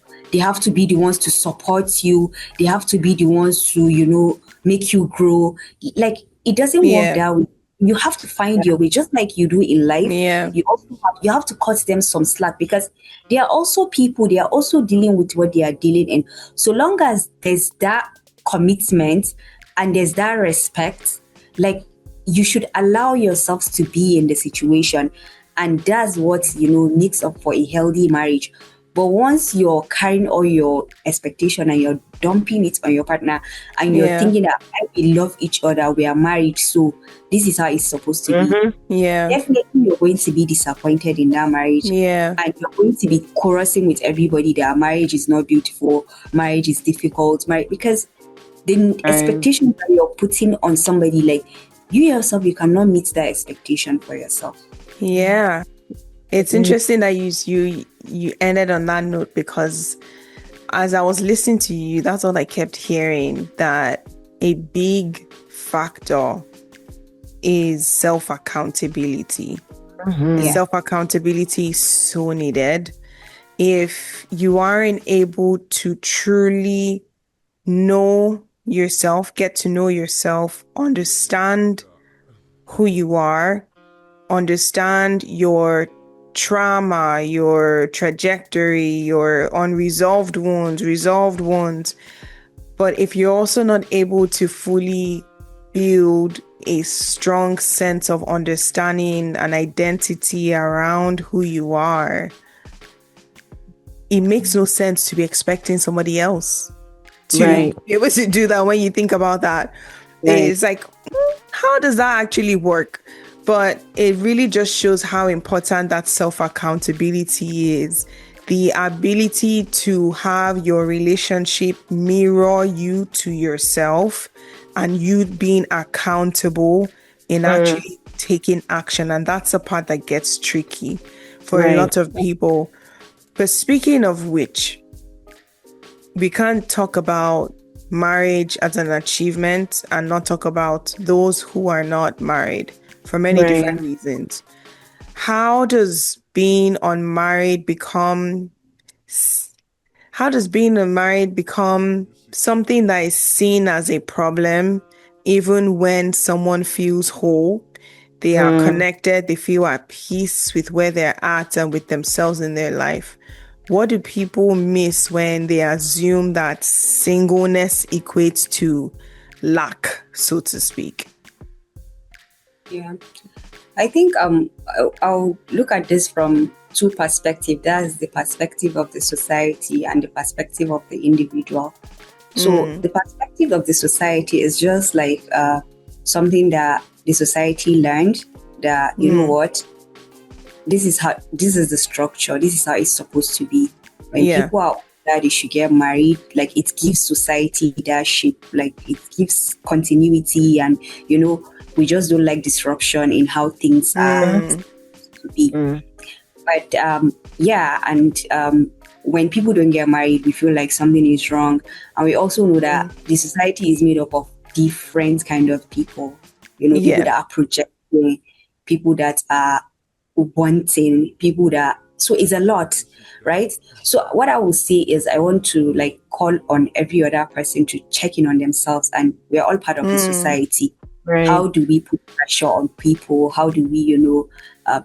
be the ones to support you. They have to be the ones to, make you grow. Like, it doesn't work that way. you have to find your way, just like you do in life. Yeah. You have to cut them some slack, because they are also people. They are also dealing with what they are dealing in. So long as there's that commitment and there's that respect, like, you should allow yourselves to be in the situation, and that's what, makes up for a healthy marriage. But once you're carrying all your expectation and you're dumping it on your partner, and you're thinking that we love each other, we are married, so this is how it's supposed to be. Yeah. Definitely you're going to be disappointed in that marriage. Yeah. And you're going to be chorusing with everybody that marriage is not beautiful, marriage is difficult, because the expectation that you're putting on somebody, like, you yourself, you cannot meet that expectation for yourself. Yeah. It's interesting that you ended on that note, because as I was listening to you, that's all I kept hearing, that a big factor is self-accountability. Self-accountability is so needed. If you aren't able to truly know yourself, get to know yourself, understand who you are, understand your trauma, your trajectory, your unresolved wounds, resolved wounds. But if you're also not able to fully build a strong sense of understanding and identity around who you are, it makes no sense to be expecting somebody else to be able to do that. When you think about that, it's like, how does that actually work? But it really just shows how important that self-accountability is. The ability to have your relationship mirror you to yourself, and you being accountable in actually taking action. And that's the part that gets tricky for a lot of people. But speaking of which, we can't talk about marriage as an achievement and not talk about those who are not married for many different reasons. How does being unmarried become something that is seen as a problem, even when someone feels whole, they are connected, they feel at peace with where they're at and with themselves in their life? What do people miss when they assume that singleness equates to lack, so to speak? Yeah, I think I'll look at this from two perspectives. That's the perspective of the society and the perspective of the individual. So the perspective of the society is just like something that the society learned, that, you know what, this is the structure, this is how it's supposed to be. When people are that they should get married, like, it gives society that shape, like, it gives continuity, and we just don't like disruption in how things are to be. But when people don't get married, we feel like something is wrong. And we also know that the society is made up of different kind of people. People that are projecting, people that are wanting, people that, so it's a lot, right? So what I will say is, I want to, like, call on every other person to check in on themselves, and we're all part of the society. How do we put pressure on people? How do we,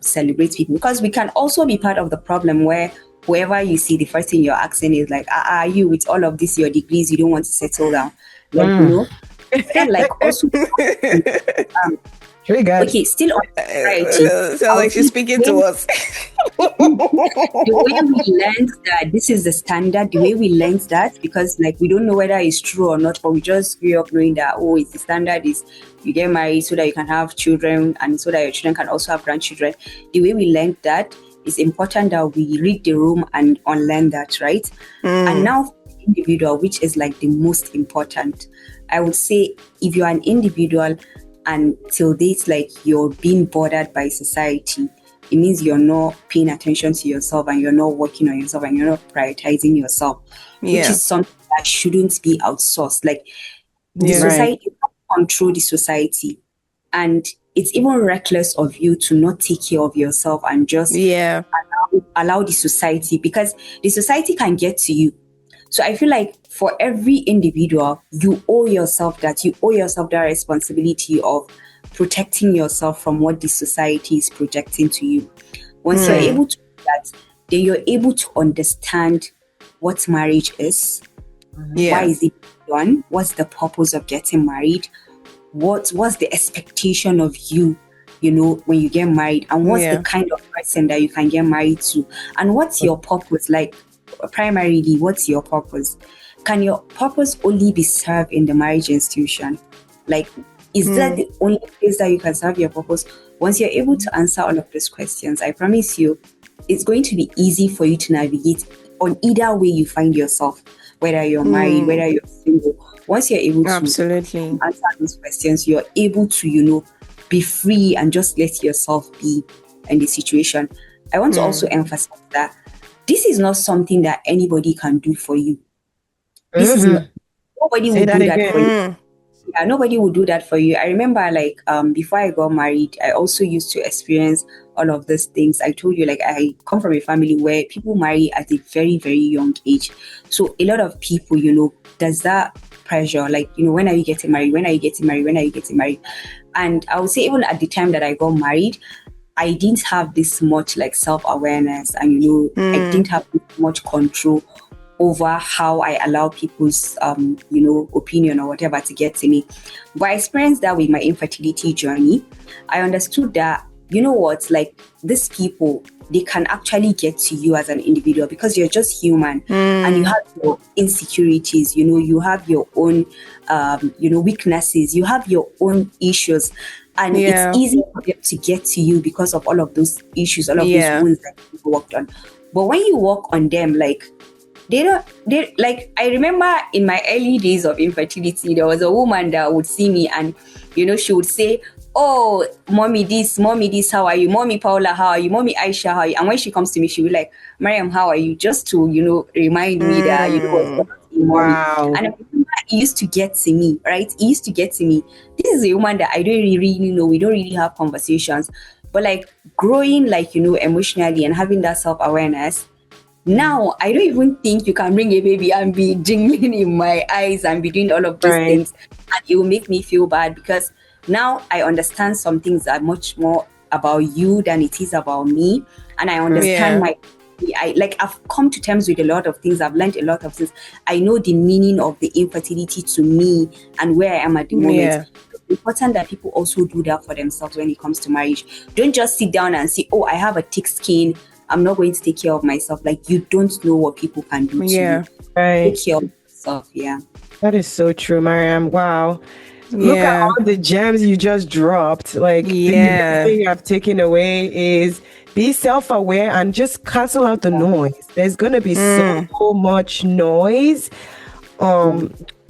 celebrate people? Because we can also be part of the problem, where whoever you see, the first thing you're asking is like, you with all of this, your degrees, you don't want to settle down. Like, then, like, also okay, still on society. Sounds like she's speaking to us. The way we learned that this is the standard, the way we learned that, because, like, we don't know whether it's true or not, but we just grew up knowing that, it's the standard is you get married so that you can have children, and so that your children can also have grandchildren. The way we learned that, it's important that we read the room and unlearn that, right? And now, individual, which is like the most important, I would say, if you're an individual and till date, like, you're being bothered by society, it means you're not paying attention to yourself, and you're not working on yourself, and you're not prioritizing yourself, which is something that shouldn't be outsourced. Like, the society, you can't control the society, and it's even reckless of you to not take care of yourself and just allow the society, because the society can get to you. So I feel like for every individual, you owe yourself that responsibility of protecting yourself from what the society is projecting to you. Once you're able to do that, then you're able to understand what marriage is. Why is it done? What's the purpose of getting married? What's the expectation of you, when you get married? And what's the kind of person that you can get married to? And what's your purpose? Like, primarily, what's your purpose? Can your purpose only be served in the marriage institution? Like, is that the only place that you can serve your purpose? Once you're able to answer all of those questions, I promise you, it's going to be easy for you to navigate on either way you find yourself, whether you're married, whether you're single. Once you're able to answer those questions, you're able to, be free and just let yourself be in the situation. I want to also emphasize that this is not something that anybody can do for you. This is not, nobody will do that for you. Yeah, nobody will do that for you. I remember, like, before I got married, I also used to experience all of these things. I told you, like, I come from a family where people marry at a very, very young age. So a lot of people, there's that pressure, like, when are you getting married? When are you getting married? When are you getting married? And I would say even at the time that I got married, I didn't have this much, like, self-awareness, and, I didn't have this much control over how I allow people's, opinion or whatever to get to me. But I experienced that with my infertility journey. I understood that, like, these people, they can actually get to you as an individual because you're just human and you have your insecurities, you have your own, weaknesses, you have your own issues. And it's easy for them to get to you because of all of those issues, all of those wounds that you worked on. But when you work on them, like, I remember in my early days of infertility, there was a woman that would see me and, she would say, "Oh, mommy this, how are you? Mommy Paula, how are you? Mommy Aisha, how are you?" And when she comes to me, she will be like, "Mariam, how are you?" Just to, remind me that, what's wow. And I remember it used to get to me, right? It used to get to me. This is a woman that I don't really know. We don't really have conversations. But, like, growing, like, emotionally and having that self-awareness, now, I don't even think you can bring a baby and be jingling in my eyes and be doing all of these things. And it will make me feel bad because now I understand some things are much more about you than it is about me. And I understand I've come to terms with a lot of things. I've learned a lot of things. I know the meaning of the infertility to me and where I am at the moment. It's important that people also do that for themselves when it comes to marriage. Don't just sit down and say, "Oh, I have a thick skin, I'm not going to take care of myself." Like, you don't know what people can do to you. Take care of yourself. Yeah. That is so true, Mariam. Wow. Look at all the gems you just dropped. Like, the thing I've taken away is be self-aware and just cancel out the noise. There's going to be so much noise.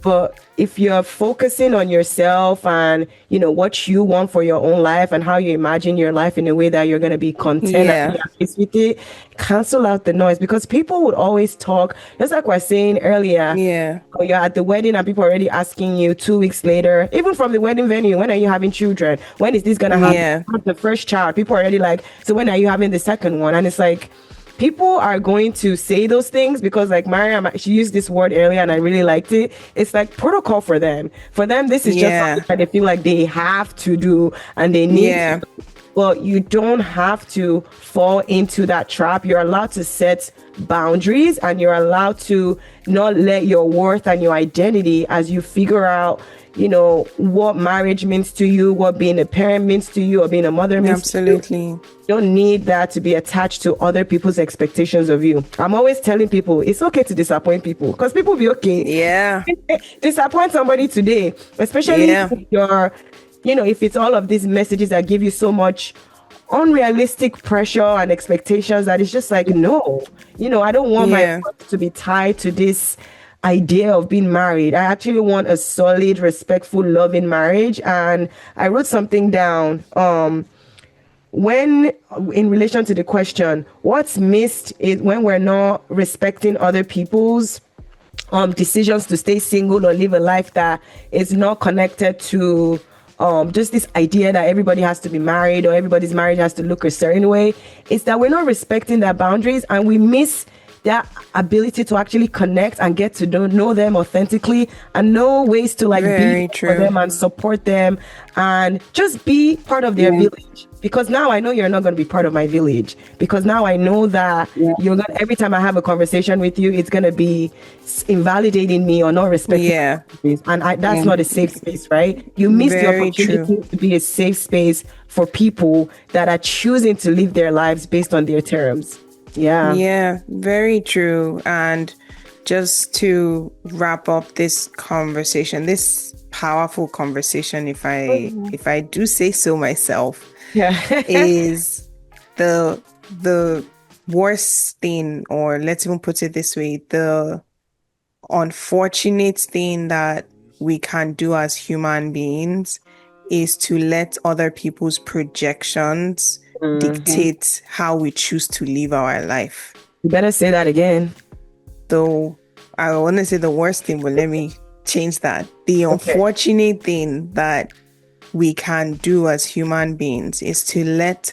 But if you're focusing on yourself and, what you want for your own life and how you imagine your life in a way that you're going to be content and be at peace with it, cancel out the noise, because people would always talk, just like we're saying earlier. Or you're at the wedding and people are already asking you 2 weeks later, even from the wedding venue, when are you having children? When is this going to happen? The first child, people are already like, so when are you having the second one? And it's like, people are going to say those things because, like, Mariam, she used this word earlier and I really liked it. It's like protocol for them. For them, this is just something that they feel like they have to do and they need to. Well, you don't have to fall into that trap. You're allowed to set boundaries and you're allowed to not let your worth and your identity, as you figure out, what marriage means to you, what being a parent means to you, or being a mother means to you. You don't need that to be attached to other people's expectations of you. I'm always telling people it's okay to disappoint people because people will be okay. Disappoint somebody today, especially if you're, if it's all of these messages that give you so much unrealistic pressure and expectations that it's just like, no, I don't want my worth to be tied to this idea of being married. I actually want a solid, respectful, loving marriage. And I wrote something down. When, in relation to the question, what's missed is when we're not respecting other people's decisions to stay single or live a life that is not connected to just this idea that everybody has to be married or everybody's marriage has to look a certain way. It's that we're not respecting their boundaries and we miss their ability to actually connect and get to know them authentically and know ways to like Very be for true. them and support them and just be part of their village. Because now I know you're not going to be part of my village. Because now I know that you're going every time I have a conversation with you, it's going to be invalidating me or not respecting my boundaries. And that's not a safe space, right? You miss the Very true. opportunity to be a safe space for people that are choosing to live their lives based on their terms. Yeah, very true. And just to wrap up this conversation, this powerful conversation, if I do say so myself, is the worst thing, or let's even put it this way, the unfortunate thing that we can do as human beings is to let other people's projections dictate how we choose to live our life. You better say that again. Though I want to say the worst thing, but let me change that. The unfortunate thing that we can do as human beings is to let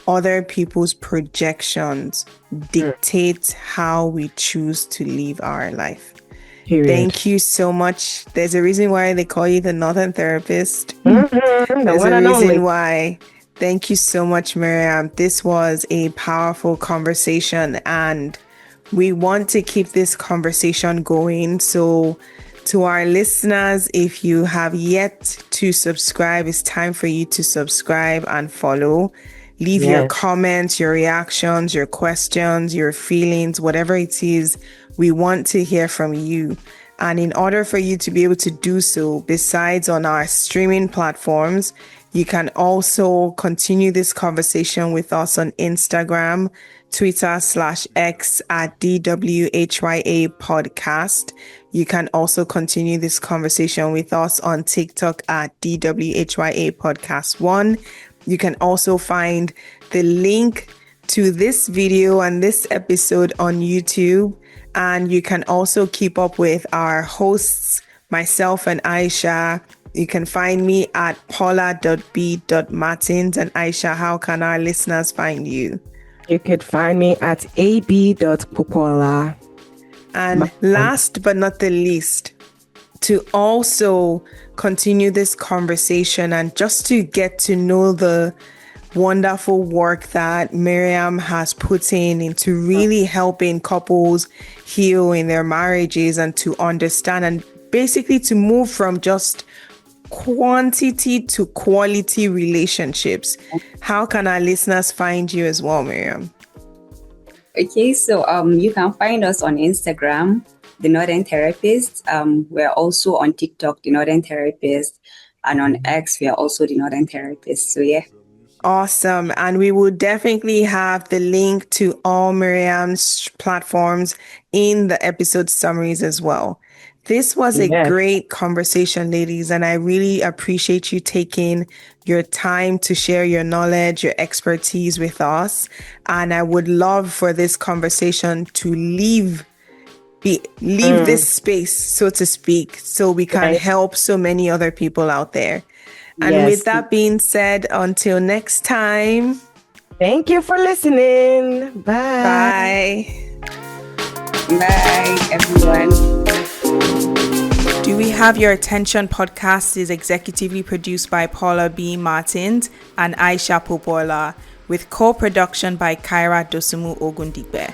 other people's projections dictate how we choose to live our life. Period. Thank you so much. There's a reason why they call you the Northern Therapist. There's a reason why. Thank you so much, Miriam. This was a powerful conversation, and we want to keep this conversation going. So to our listeners, if you have yet to subscribe, it's time for you to subscribe and follow. Leave your comments, your reactions, your questions, your feelings, whatever it is. We want to hear from you. And in order for you to be able to do so, besides on our streaming platforms, you can also continue this conversation with us on Instagram, Twitter /X at DWHYA podcast. You can also continue this conversation with us on TikTok at DWHYA podcast 1. You can also find the link to this video and this episode on YouTube. And you can also keep up with our hosts, myself and Aisha. You can find me at paula.b.martins. And Aisha, how can our listeners find you? You could find me at ab.popola. And last but not the least, to also continue this conversation and just to get to know the wonderful work that Miriam has put into really helping couples heal in their marriages and to understand and basically to move from just quantity to quality relationships. How can our listeners find you as well, Miriam? Okay, so you can find us on Instagram, The Northern Therapist. We're also on TikTok, The Northern Therapist, and on X, we are also The Northern Therapist. So yeah. Awesome. And we will definitely have the link to all Miriam's platforms in the episode summaries as well. This was a great conversation, ladies, and I really appreciate you taking your time to share your knowledge, your expertise with us. And I would love for this conversation to leave this space, so to speak, so we can help so many other people out there. And with that being said, until next time. Thank you for listening. Bye. Bye, everyone. Do We Have Your Attention podcast is executively produced by Paula B. Martins and Aisha Popola, with co-production by Kyra Dosumu Ogundigbe.